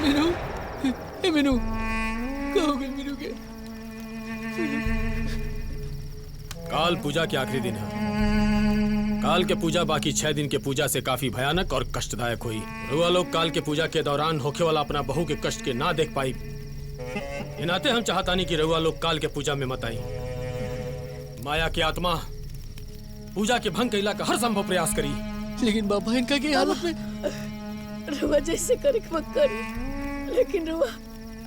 मीनू, ए मीनू, क्या हो गया मीनू के? काल पूजा के आखिरी दिन है। काल के पूजा बाकी 6 दिन के पूजा से काफी भयानक और कष्टदायक हुई। रुआ लोग काल के पूजा के दौरान होखे वाला अपना बहू के कष्ट के ना देख पाई। इन नाते हम चाहतानी कि रुआ लोग काल के पूजा में मत आई। माया की आत्मा पूजा के भंग कैला का हर संभव प्रयास करी। लेकिन बाबा इनका की हालत में रुआ जैसे करे मत करी, लेकिन रुआ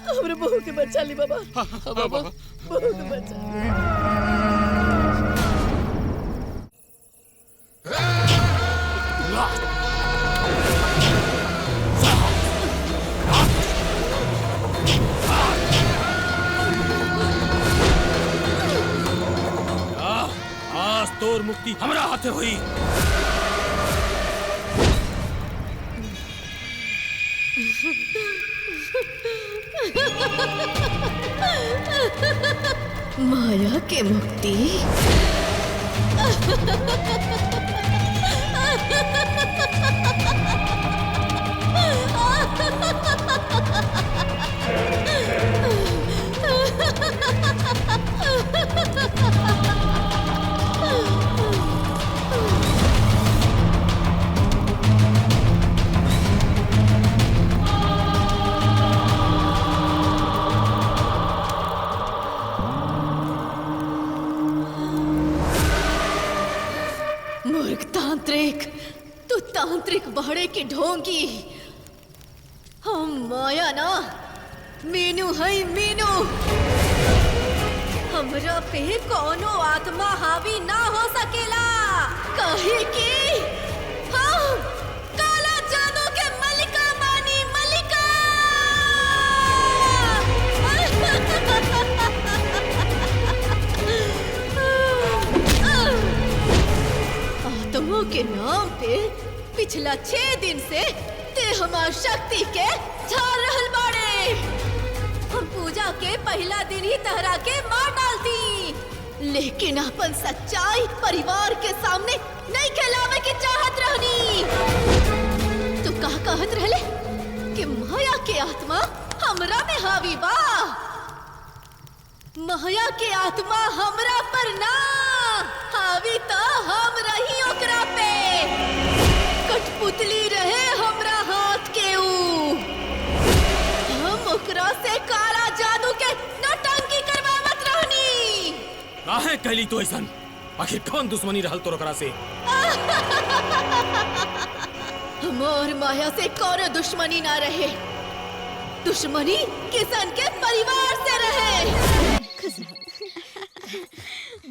हमरे बहू के बचा ली बाबा। बाबा बहू के बचा ली। आज तोर मुक्ति हमरा हाथे हुई। माया के मुक्ति। मूर्ख तांत्रिक, तू तांत्रिक बहड़े की ढोंगी। हम माया ना, मीनू है मीनू। हमरा पे कोनो आत्मा हावी ना हो सकेला, कहे कि हम काला जादू के मलिका बानी, मलिका। आत्मा के नाम पे पिछला 6 दिन से ते हमार शक्ति के झाड़ रहल बाड़े। हम पूजा के पहला दिन ही तहरा के मार डालती, लेकिन अपन सच्चाई परिवार के सामने नहीं खिलावे की चाहत रहनी। तू कहा कहत रहले कि माया के आत्मा हमरा में हावी बा। माया के आत्मा हमरा पर ना हावी, तो हम रही ओकरा पे। कठपुतली रहे हमरा हाथ के ऊ। हम ओकरा से काला जादू के नौटंकी करवावत रहनी। काहे कहली तू ऐसन? आखिर कौन दुश्मनी रहल तोर ओकरा से? हमार माया से कौनो दुश्मनी ना रहे। दुश्मनी किशन के परिवार से रहे।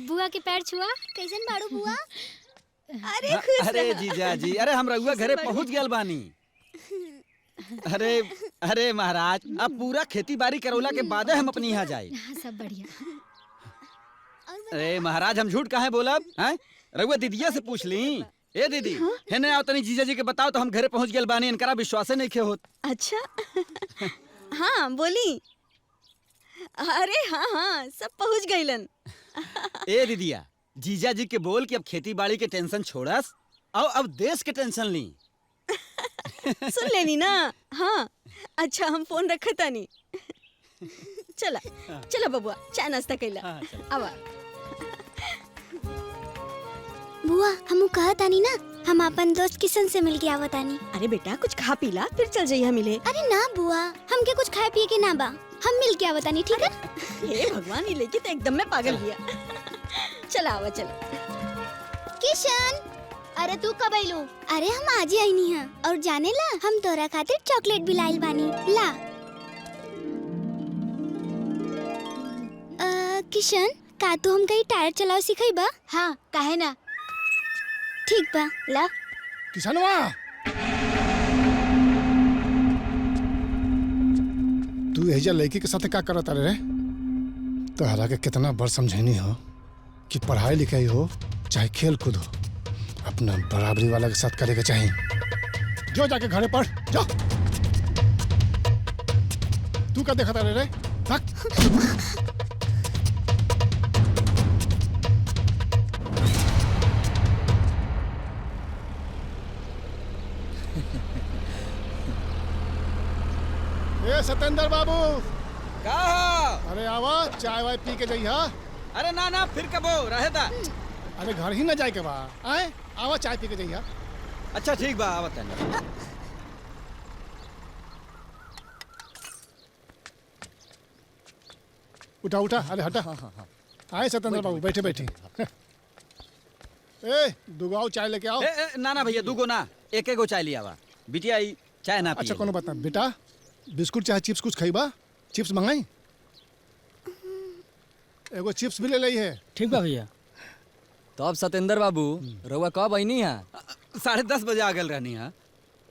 बुआ के पैर छुआ। कैसन बाड़ू बुआ? अरे जीजा जी, अरे हम रघुआ घरे पहुंच गए बानी। अरे महाराज, अब पूरा खेती बाड़ी करौला के बाद हम अपनी यहाँ जाए। हाँ, सब बढ़िया। अरे महाराज, हम झूठ काहे बोलब? हैं? रघुआ दीदिया से पूछ ली। ए दीदी, है ना, आओ तनी जीजा जी के बताओ तो हम घरे पहुंच गए बानी। इनकरा विश्वास नहीं खे होत। अच्छा हाँ बोली। अरे हाँ हाँ, सब पहुंच गईलन। ए दीदिया, जीजा जी के बोल कि अब खेती बाड़ी के टेंशन छोड़स और अब देश के टेंशन ली। सुन लेनी ना। हाँ अच्छा, हम फोन रखता नहीं। चला चला बबुआ, चाय नाश्ता कैला। आवा बुआ, हमू कहत आनी ना, हम अपन दोस्त किशन से मिल के आवत आनी। अरे बेटा, कुछ खा पी ला, फिर चल जाइए मिले। अरे ना बुआ, हमके कुछ खाए पिए के ना बा, हम मिल के आवत आनी, ठीक है? हे भगवान, ये लेके तो एकदम में पागल गया। चला आवा चला। किशन, अरे तू कब आइलू? अरे हम आज ही आईनी है, और जाने ला हम तोरा खातिर चॉकलेट भी लाइल बानी। ला। किशन, का तू हम कहीं टायर चलाओ सिखाई बा? हाँ, काहे ना। ठीक बा, ला। किशनवा, तू एजा लड़की के साथ का करत रे? तोहरा के कितना बार समझैनी हो कि पढ़ाई लिखाई हो चाहे खेल कूद हो, अपना बराबरी वाला के साथ करे के चाहिए। जो जाके घरे पढ़ जा। तू क्या देखता रे? ए सतेंद्र बाबू, का अरे आवा चाय वाय पी के जइहा। अरे ना ना फिर कबो रहे दा। अरे घर ही न जाए के बा, आए आवा चाय पी के जइहा। अच्छा ठीक बा आवत है। उठा उठा, अरे हटा। आए सतेंद्र बाबू, बैठे बैठे। ए दुगाओ चाय लेके आओ। ना ना भैया दूगो ना, एक एगो चाय लिया बा। बिटिया ई चाय ना अच्छा पिए। कोनो बात ना बेटा, बिस्कुट चाहे चिप्स कुछ खाइबा? चिप्स मंगाई? एगो चिप्स भी ले ली है। ठीक बा भैया। तो अब सतेंद्र बाबू रउआ कब आईनी है? 10:30 बजे आ गल रहनी है।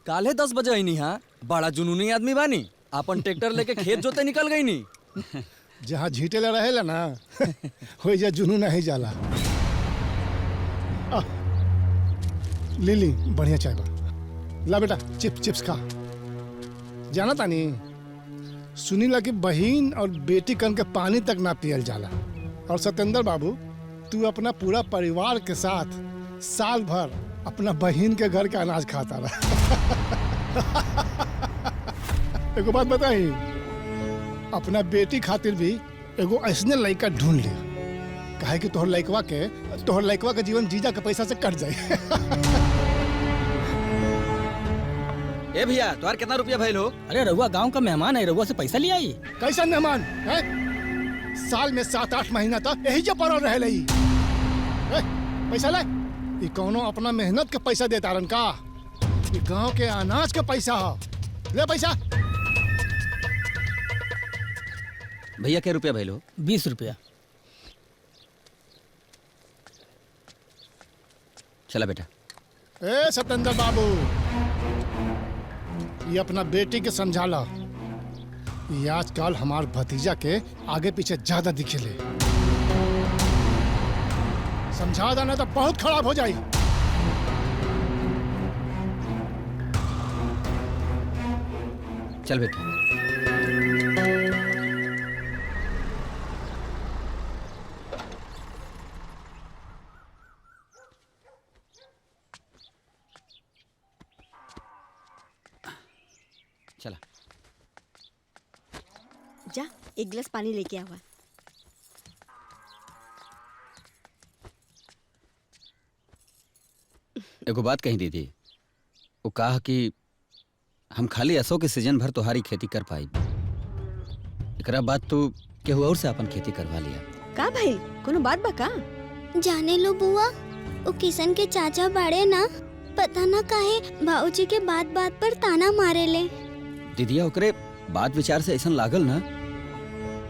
काले 10 बजे आईनी है। बड़ा जुनूनी आदमी बानी, अपन ट्रैक्टर लेके खेत जोते निकल गई नी। जहाँ झीटेला रहेला ना हो जा जुनू नहीं जाला। आ, ली बढ़िया चाय बा। ला बेटा चिप्स खा। जाना तानी सुनीला की बहन और बेटी कन के पानी तक ना पियल जाला। और सतेंद्र बाबू तू अपना पूरा परिवार के साथ साल भर अपना बहन के घर का अनाज खाता रहा। एगो बात बताई, अपना बेटी खातिर भी एगो ऐसने लड़का ढूंढ लिया, काहे कि तोहर लड़कवा के जीवन जीजा के पैसा से कट जाए। ए भैया तुम्हार कितना रुपया भइल हो? अरे रउआ गांव का मेहमान है, रउआ से पैसा लिया आई। कैसा मेहमान है? साल में 7-8 महीना तक यही जो पड़ल रहे लई। पैसा ले, ये कौनो अपना मेहनत के पैसा देता रन का? ये गांव के अनाज के पैसा हो। ले पैसा। भैया क्या रुपया भइल हो? 20 रुपया। चला बेटा। ए सतेंद्र बाबू, ये अपना बेटी के समझा ला। ये आजकल हमार भतीजा के आगे पीछे ज्यादा दिखेले। समझा देना तो बहुत खराब हो जाई। चल बेटा। चला जा एक गिलास पानी लेके आवा। एगो बात कही दीदी, वो कहा कि हम खाली असो के सीजन भर तोहारी खेती कर पाई, एकरा बाद तू केहू और से अपन खेती करवा लिया। का भाई कोनो बात बा का? जाने लो बुआ, वो किशन के चाचा बाड़े ना, पता ना काहे भाऊजी के बात बात पर ताना मारे ले। दीदिया ओकरे बात विचार से ऐसा लागल ना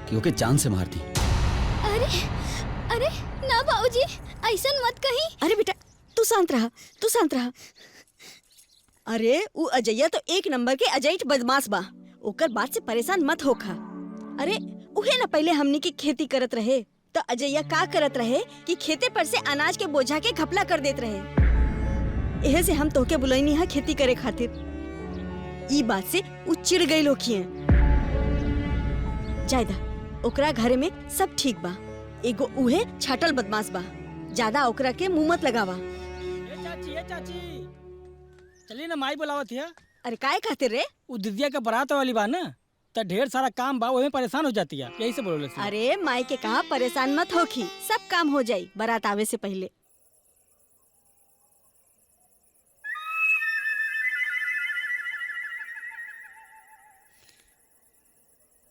कि ओके जान से मार दी। अरे ना भाऊजी, ऐसा मत कही। अरे बेटा तू शांत रहा। अरे उ अजैया तो एक नंबर के अजैट बदमाश बा, ओकर बात से परेशान मत होखा। अरे उहे ना पहले हमनी की खेती करत रहे, तो अजैया का करत रहे कि खेते पर से अनाज के बोझा के घपला कर देत रहे। एहे से हम तोहके बुलैनी है खेती करे खातिर। ई बात से उ चिढ़ गई लोखिए। जायदा ओकरा घरे में सब ठीक बा, एगो उहे छाटल बदमाश बा, ज्यादा ओकरा के मुंह मत लगावा। ए चाची चलिए ना, माई बुलावत है। अरे काय खातिर रे? उ दिदिया के बारात वाली बा ना, तो ढेर सारा काम बा, ओमे परेशान हो जाती है, यही से बोले। अरे माई के कहा परेशान मत होखी, सब काम हो जाई बारात आवे से पहले।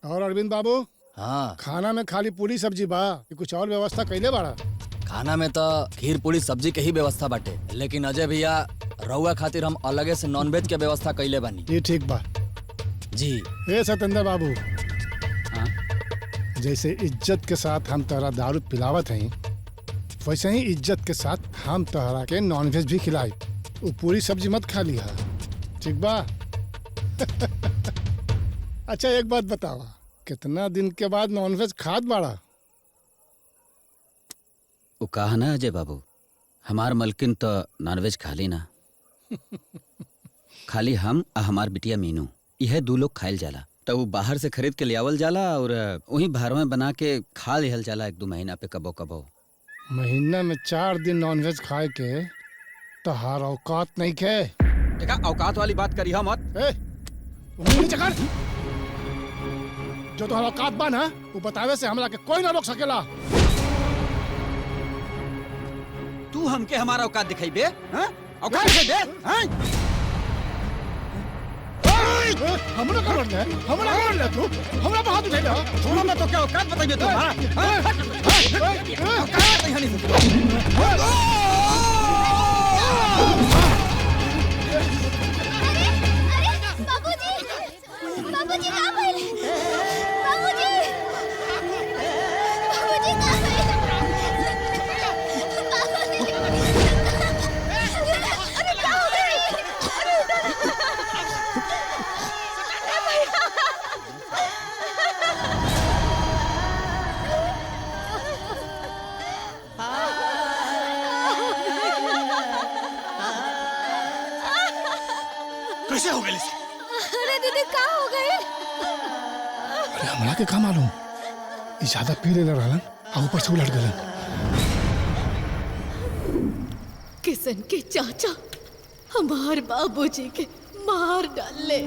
और अरविंद बाबू, हाँ खाना में खाली पूरी सब्जी बा कि कुछ और व्यवस्था कैले बाड़ा? खाना में तो खीर पूरी सब्जी के ही व्यवस्था बाटे, लेकिन अजय भैया रउआ खातिर हम अलगे से नॉनवेज के व्यवस्था कैले बानी। ये ठीक बा जी। ए सतेंद्र बाबू, हाँ? जैसे इज्जत के साथ हम तोहरा दारू पिलावत हैं, वैसे ही इज्जत के साथ हम तोहरा के नॉनवेज भी खिलाई। वो पूरी सब्जी मत खा लिया, ठीक बा? अच्छा एक बात बतावा, कितना दिन के बाद नॉनवेज खात बाड़ा? वो कहा ना अजय बाबू, हमार मलकिन तो नॉनवेज खाली ना। खाली हम आ हमार बिटिया मीनू, यह 2 लोग खाइल जाला, तो वो बाहर से खरीद के ले आवल जाला और वही भार में बना के खा लिहल जाला 1-2 महीना पे कबो कबो। महीना में 4 दिन नॉनवेज खाए के तोहार औकात नहीं खे। देखा औकात वाली बात करी हम मत। ए, उंगली नीचे कर। जो तुम्हारा औकात बा ना वो बतावे से हमरा के कोई ना रोक सकेला। तू हमके हमारा औकात दिखाई बे, हाँ? औकात दिखाई बे, हाँ? हमरा का मर ले, हमरा का मर ले तू, हमरा पे हाथ उठेला। छोड़ो मैं तो क्या औकात बताइए तुम्हारा, हाँ? औकात नहीं हनी बाबूजी, बाबूजी कहाँ गए? बाबूजी, बाबूजी कहाँ गए? अरे क्या हो गया? अरे कैसे हो गए? अरे दीदी कहाँ हो गए? अरे हमरा के का मालूम? ई ज्यादा पी ले रहलन और ऊपर से उलट गलन। किशन के चाचा हमार बाबूजी के मार डाले।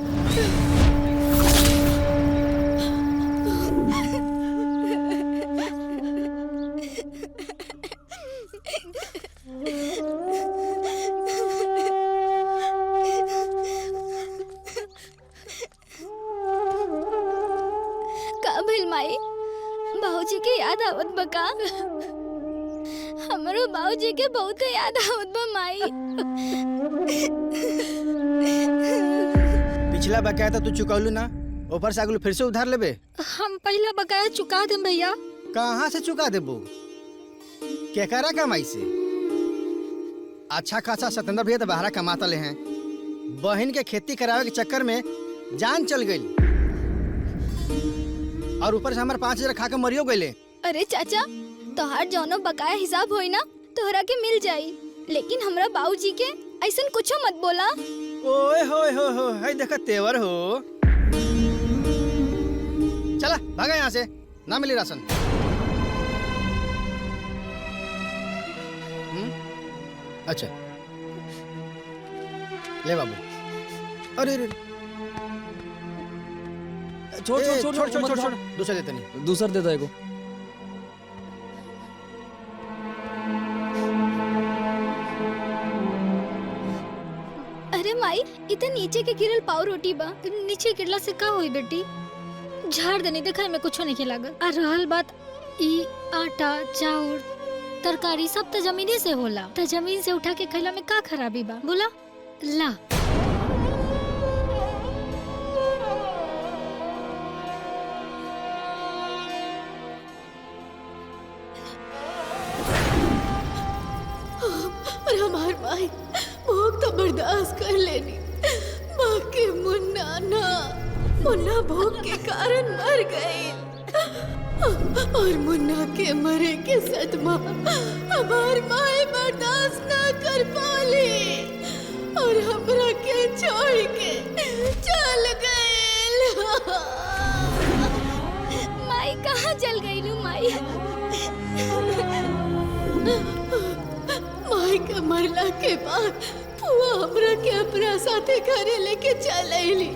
का भइल माई? बाबूजी के याद आवत बका? हमरो बाबूजी के बहुत याद आवत बा माई। पिछला बकाया तो तू चुकौलू ना, ऊपर से अगलू फिर से उधार लेबे? हम पहला बकाया चुका देम भैया। कहाँ से चुका देबो? केकरा कमाई से? अच्छा खासा सतेंद्र भैया तो बाहर कमाता ले हैं, बहन के खेती करावे के चक्कर में जान चल गई और ऊपर से हमारे 5,000 खा के मरियो गए। अरे चाचा, तोहार जौनो बकाया हिसाब होई ना तोहरा के मिल जाई, लेकिन हमरा बाबूजी के ऐसन कुछो मत बोला। ओए होए हो है देखा तेवर हो। चला भागा यहाँ से, ना मिली राशन। अच्छा ले बाबू। अरे अरे छोड़ छोड़ छोड़ छोड़ छोड़ छोड़, दूसरा देते नहीं। दूसर दे दो एगो। अरे माई, इतने नीचे के गिरल पाव रोटी बा, नीचे गिरला से का होई बेटी? झाड़ देनी देखा में कुछो नहीं लागल। आ रहल बात ई आटा चाउर तरकारी सब तो जमीने से होला, तो जमीन से उठा के खैला में का खराबी बा बोला? ला और हमार माई भूख तो बर्दाश्त कर लेनी, बाकी मुन्ना भूख के कारण मर गई और मुन्ना के मरे के सदमा हमार माई बर्दाश्त ना कर पाली और हमरा के छोड़ के चल गई। माई कहाँ चल गई लू माई? माई के मरला के बाद वो हमरा के अपना साथे घरे लेके चल आईली।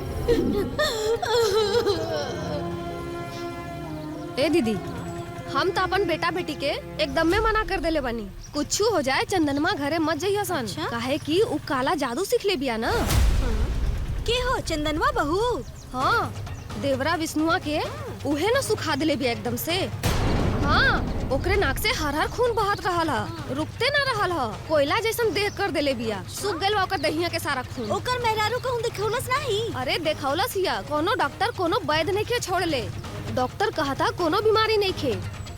ए दीदी, हम तो अपन बेटा बेटी के एकदम में मना कर देले बानी। कुछ हो जाए चंदनमा घरे मत जाइए सन। काहे कि उ काला जादू सीख ले बिया ना। के हो चंदनवा बहू? हाँ, देवरा विष्णुआ के उहे न सुखा दिले बिया एकदम से। हाँ, ओकरे नाक से हर हर खून बहत रहल ह, रुकते ना रहल ह। कोयला जैसन देह कर देले बिया, सूख गइल बा ओकर दहिया के सारा खून। ओकर मेहरारू कहूं दिखौलस नहीं? अरे देखौलस हिया, कोनो डॉक्टर कोनो वैद्य नहीं के छोड़ ले। डॉक्टर कहता कोनो बीमारी नहीं खे।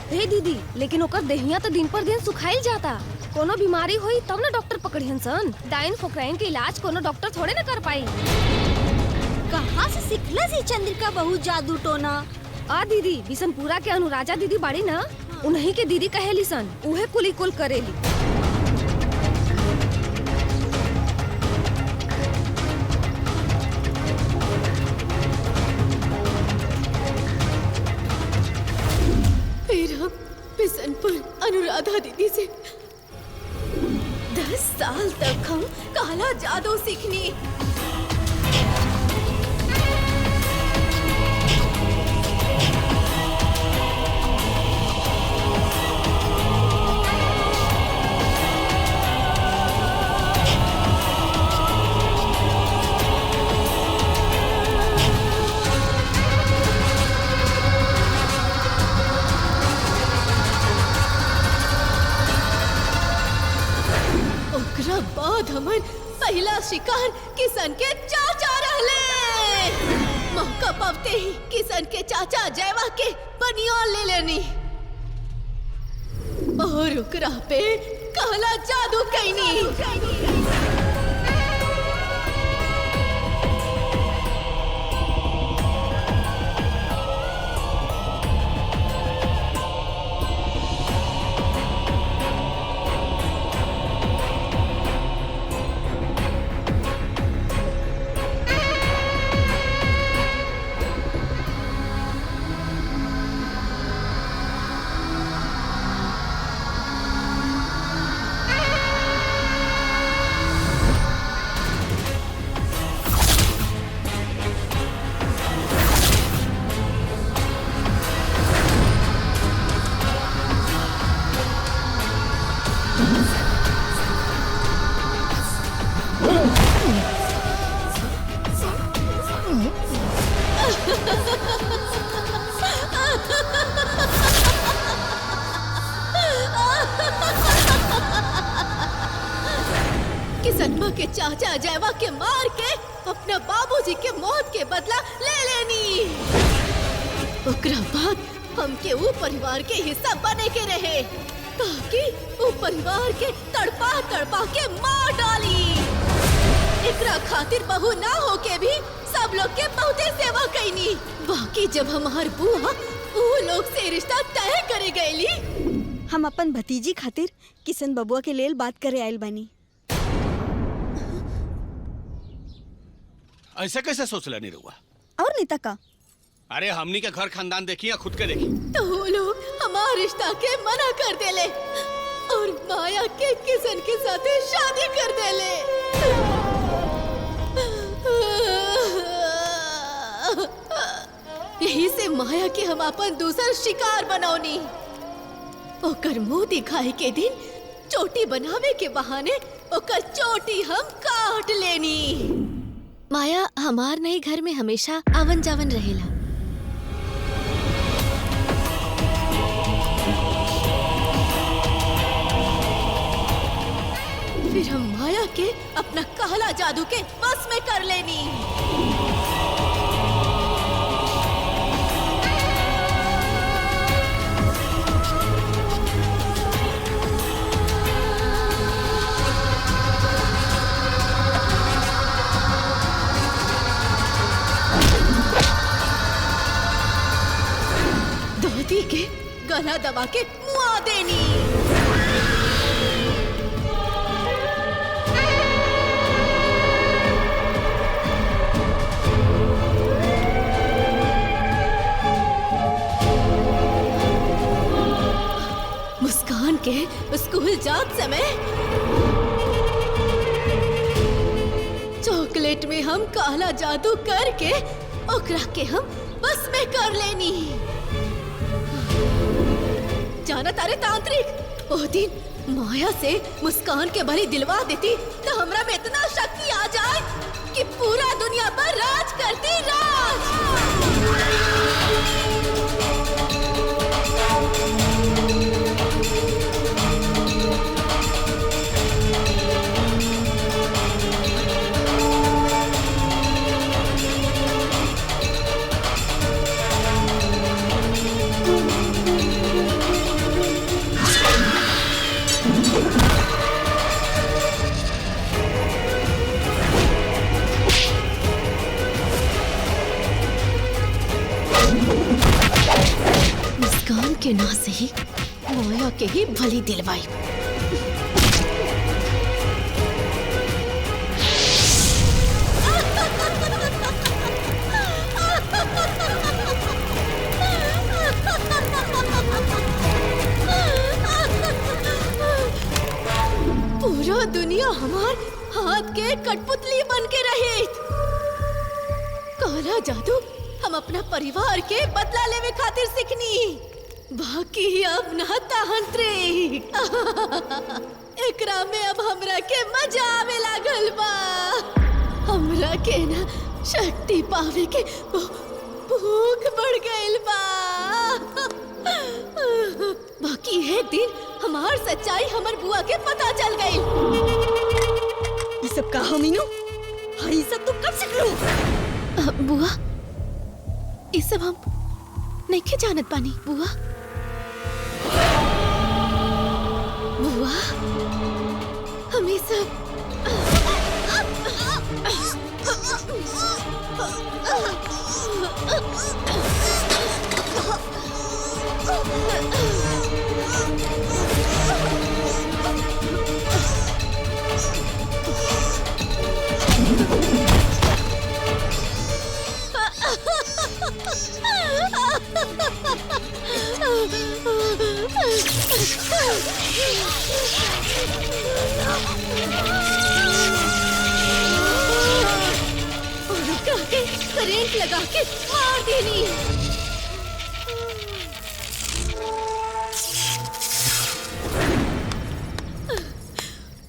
हे दीदी, लेकिन ओकर देहिया तो दिन पर दिन सुखाइल जाता। कोनो बीमारी होई तब ना डॉक्टर पकड़ियन सन। डाइन फोक्राइन के इलाज कोनो डॉक्टर थोड़े ना कर पाई। कहाँ से सिखलस ही चंद्रिका बहू जादू टोना? आ दीदी, बिशनपुरा के अनुराजा दीदी बाड़ी ना, उन्हीं के दीदी कहेली सन, उहे कुली कुल करेली। फिर हम बिशनपुर अनुराधा दीदी से 10 साल तक हम काला जादू सीखनी। आवते ही किशन के चाचा जयवा के बनियान ले लेनी और ओकरा पे काला जादू कैनी। किसनवा के चाचा जयवा के मार के अपना बाबूजी के मौत के बदला ले लेनी। ओकरा बाद हमके वो परिवार के हिस्सा बने के रहे ताकि वो परिवार के तड़पा तड़पा के मार डाली। एकरा खातिर बहू ना होके भी सब लोग के बहुते सेवा कैनी। बाकी जब हमार बुआ वो लोग से रिश्ता तय करे गईली, हम अपन भतीजी खातिर किशन बबुआ के लेल बात करे आयल बानी। ऐसे कैसे सोच लेनी रुआ? और नेता का? अरे हमनी के घर खानदान देखी या खुद के देखी? तो वो लोग हमार रिश्ता के मना कर देले और माया के किशन के साथ शादी कर देले। यही से माया के हम अपन दूसर शिकार बनौनी। ओकर मुंह दिखाई के दिन चोटी बनावे के बहाने ओकर चोटी हम काट लेनी। माया हमार नई घर में हमेशा आवन जावन रहेला। फिर हम माया के अपना काला जादू के बस में कर लेनी। दादी के गला दबा के मुआ देनी। मुस्कान के स्कूल जात समय चॉकलेट में हम काला जादू करके ओकरा के हम बस में कर लेनी। जाना तारे तांत्रिक, ओ दिन माया से मुस्कान के भरी दिलवा देती तो हमरा में इतना शक्ति आ जाए कि पूरा दुनिया पर राज करती मुस्कान के ना से ही माया के ही भली दिलवाई। पूरा दुनिया हमार हाथ के कठपुतली बन के रहे। काला जादू हम अपना परिवार के बदला लेवे खातिर सीखनी। बाकी अब ना तांत्रिक एकरा में अब हमरा के मजा आवे लागल बा। हमरा के ना शक्ति पावे के भूख बढ़ गइल बा। बाकी एक दिन हमार सच्चाई हमर बुआ के पता चल गई। ये सब कहा मीनू? हाँ, ये सब तुम कब सीख लो? बुआ ये सब हम नहीं के जानत पानी बुआ। बुआ हम ये सब करेंट लगा के मार देनी।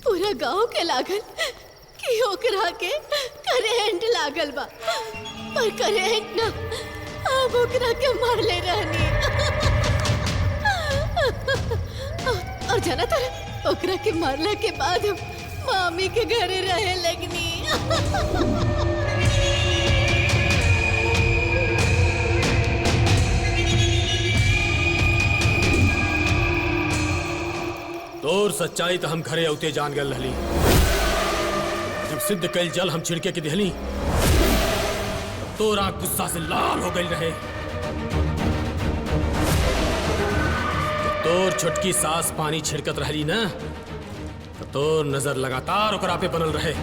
पूरा गांव के लागल कि ओकरा के करेंट लागल बा, पर करेंट ना अब ओकरा के मार ले रहनी। और जाना तारा ओकरा के मारला के बाद हम मामी के घरे रहे लगनी। तोर सच्चाई तो हम घरे औते जान गल रहली। जब सिद्ध कैल जल हम छिड़के के दिहली तोरा गुस्सा से लाल हो गई रहे। तोर छुटकी सास पानी छिड़कत रहली ना तो तोर नजर लगातार ओकरा पे बनल रहे।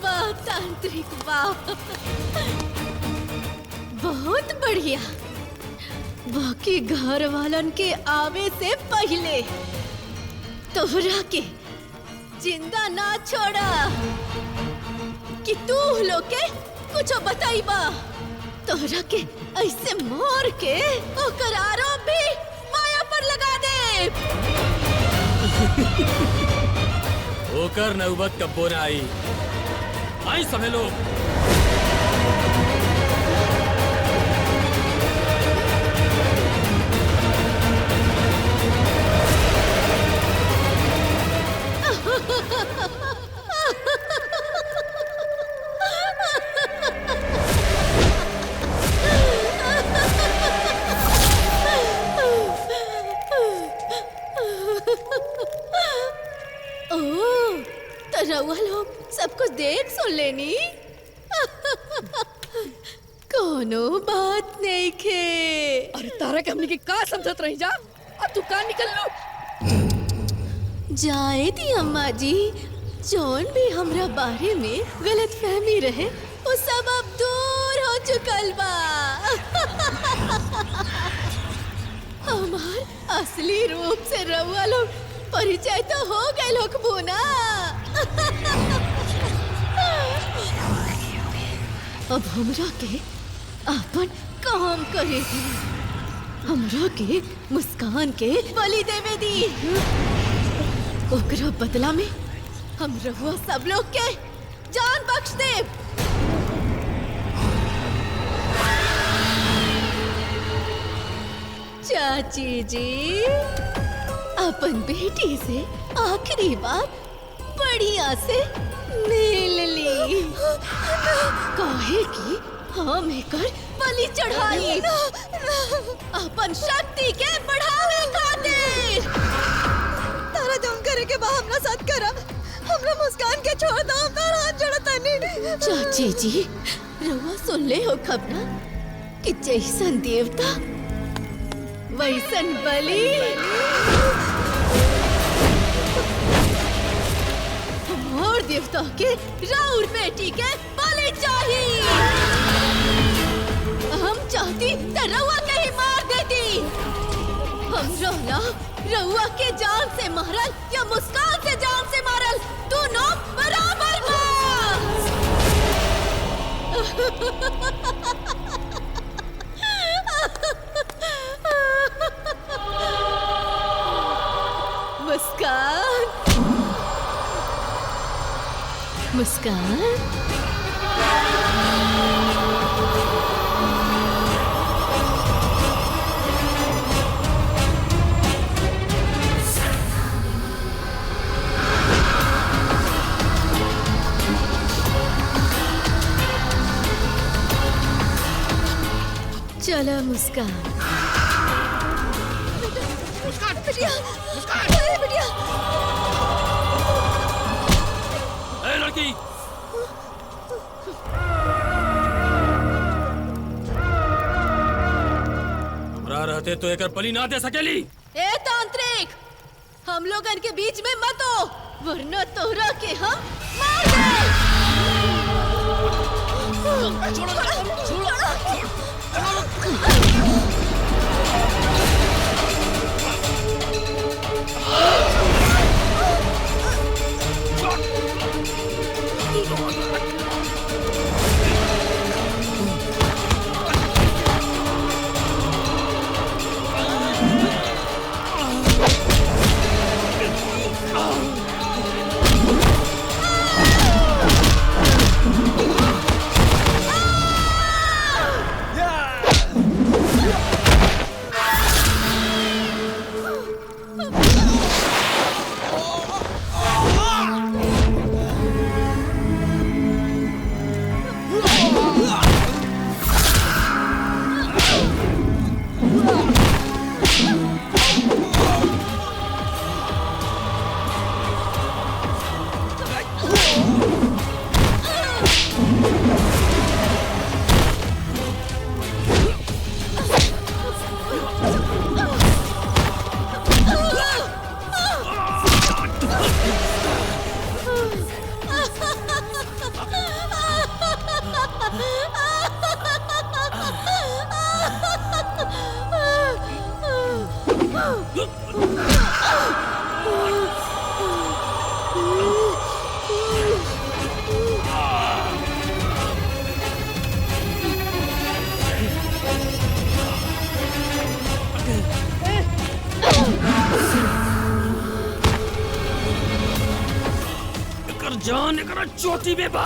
वाह तांत्रिक वाह, बहुत बढ़िया। बाकी घर वालन के आवे से पहले तोहरा के जिंदा ना छोड़ा कि तू लोग के कुछ बताइबा। तोहरा के ऐसे मार के ओकर आरोप भी माया पर लगा दे। ओकर नौबत कब्बो न आई सभी लोग। रउआ लोग सब कुछ देख सुन लेनी। कोनो बात नहीं खे। अरे तारा के हमने की का समझत रही जा, अब तू का निकल लो। जाए थी अम्मा जी, जौन भी हमरा बारे में गलत फहमी रहे वो सब अब दूर हो चुकल बा। हमार असली रूप से रउआ लोग परिचय तो हो गए लोग बोना। अब हमरा के अपन काम करे दी, हमरा के मुस्कान के बलि देवे दी। ओकरा बदला में हम रहुआ सब लोग के जान बख्श दे। चाची जी अपन बेटी से आखिरी बार बढ़िया से मिल ली। काहे की हम एकर बलि चढ़ाई अपन शक्ति के बढ़ावे खातिर। तारा जौन करे के बा हमरा साथ करा, हमरा मुस्कान के छोड़ दो, तारा हाथ जोड़ता नहीं। चाची जी रउआ सुन ले हो खबरा कि जैसन देवता वैसन बलि। और देवता के राउर बेटी के बलि चाहिए। हम चाहती तो रउआ के ही मार देती। हम रोना रउआ के जान से मारल या मुस्कान से जान से मारल दोनों बराबर बा। मुस्कान, मुस्कान चलो मुस्कान। बिटिया, अरे बिटिया। ए लड़की, हमरा रहते तो एकर बलि ना दे सकेली। ए तांत्रिक, हम लोगन के बीच में मत हो, वरना तोहरा के हम मार जान एकरा चोटी में बा,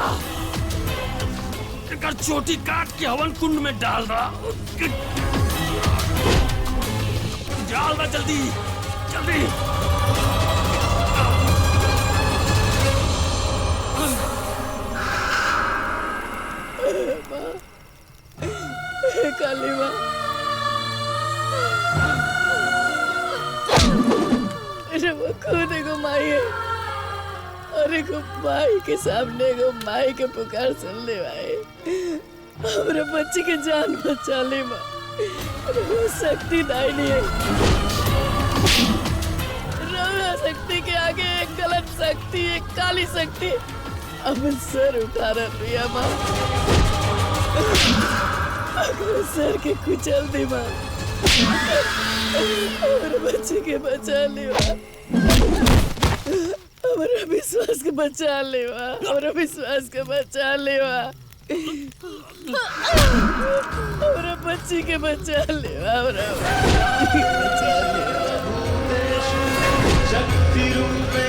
एकर चोटी काट के हवन कुंड में डाल रहा। डाल रहा जल्दी जल्दी। काली माँ, वो खुद एगो माई है और एगो माई के सामने एगो माई के पुकार सुन ले भाई। हमारे बच्चे के जान बचा ले माँ, वो शक्ति नहीं है। रोगा शक्ति के आगे एक गलत शक्ति, एक काली शक्ति अब सर उठा रही है माँ। सर के कुचल दी माँ, हमारे बच्चे के बचा ले माँ। हमारा विश्वास के बचा ले माँ, हमारा विश्वास के बचा ले माँ। हमारा बच्ची के बचा ले माँ, हमारा बच्ची के बचा ले माँ। शक्ति रूपे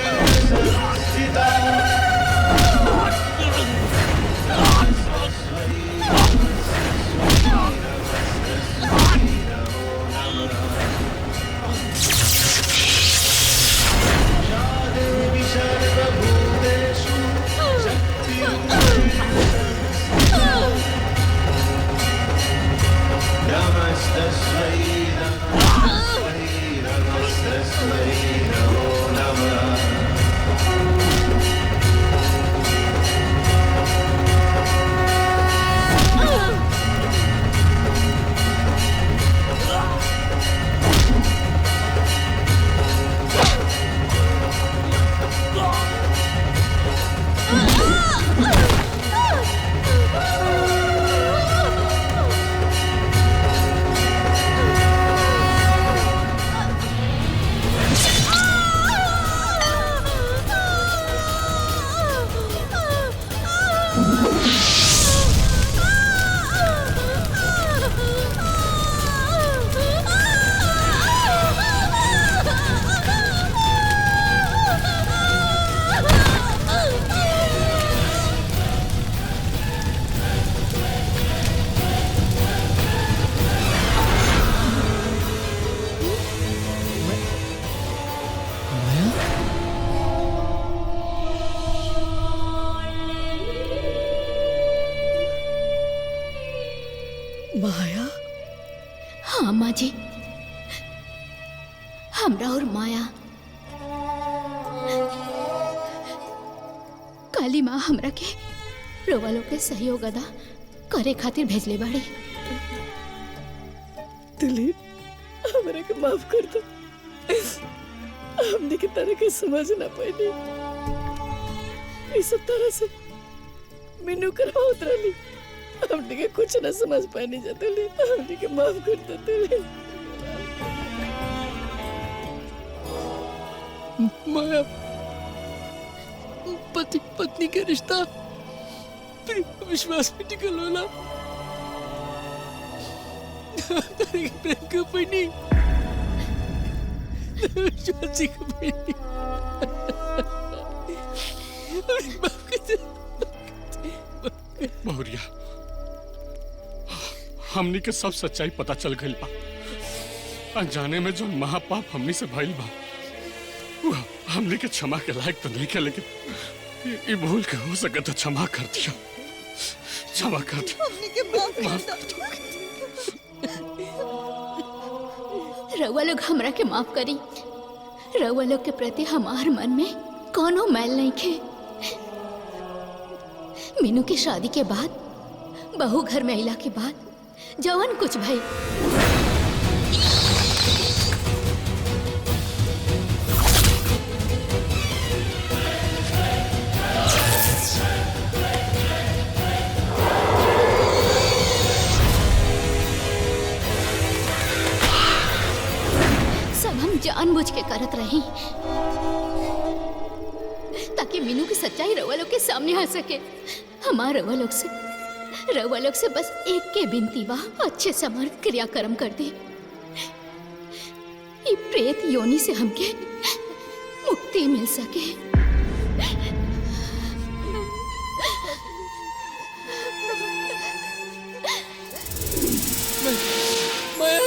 माया, हाँ माँ जी, हमरा और माया काली माँ हमरा के रोवा लोग के सहयोग अदा करे खातिर भेजले बाड़ी। दिलीप हमरा के माफ कर दो, हमने की तरह के समझ ना पाई, इस तरह से मीनू करवा उतरली, हमने के कुछ ना समझ पानी जाते ले, हमने के माफ कर देते ले। माया, पति पत्नी के रिश्ता विश्वास में टिकल होला, प्रेम के ऊपर नहीं, विश्वास के ऊपर नहीं। बहुरिया, हमनी के सब सच्चाई पता चल गई बा। अनजाने में जो महापाप हमनी से भइल बा, वो हमनी के क्षमा के लायक तो नहीं के, लेकिन ये भूल के हो सके तो क्षमा कर दिया, क्षमा कर दिया। हमने के माफ कर दो। रउआ लोग हमरा के माफ करी। रउआ लोग के प्रति हमार मन में कोनो मैल नहीं खे। मीनू की शादी के बाद, बहू घर में अइला के बाद जवन कुछ भई, सब हम जानबूझ के करत रही ताकि मीनू की सच्चाई रउआ लोग के सामने आ सके। हमार रउआ लोग से बस एक के बिनती बा, अच्छे समर्थ क्रियाक्रम कर दे। ये प्रेत योनि से हमके मुक्ति मिल सके। माया,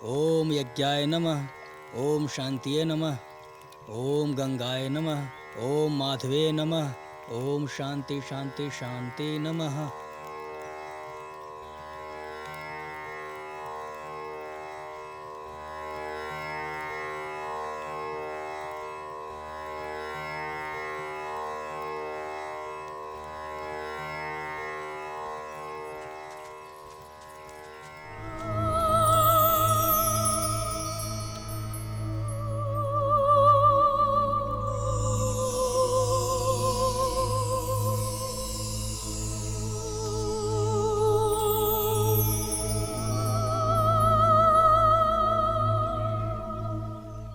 ओम यज्ञाय नमः, ओम शांतिये नमः, ओम गंगाय नमः, ओम माधवे नमः, ओम शांति शांति शांति नमः।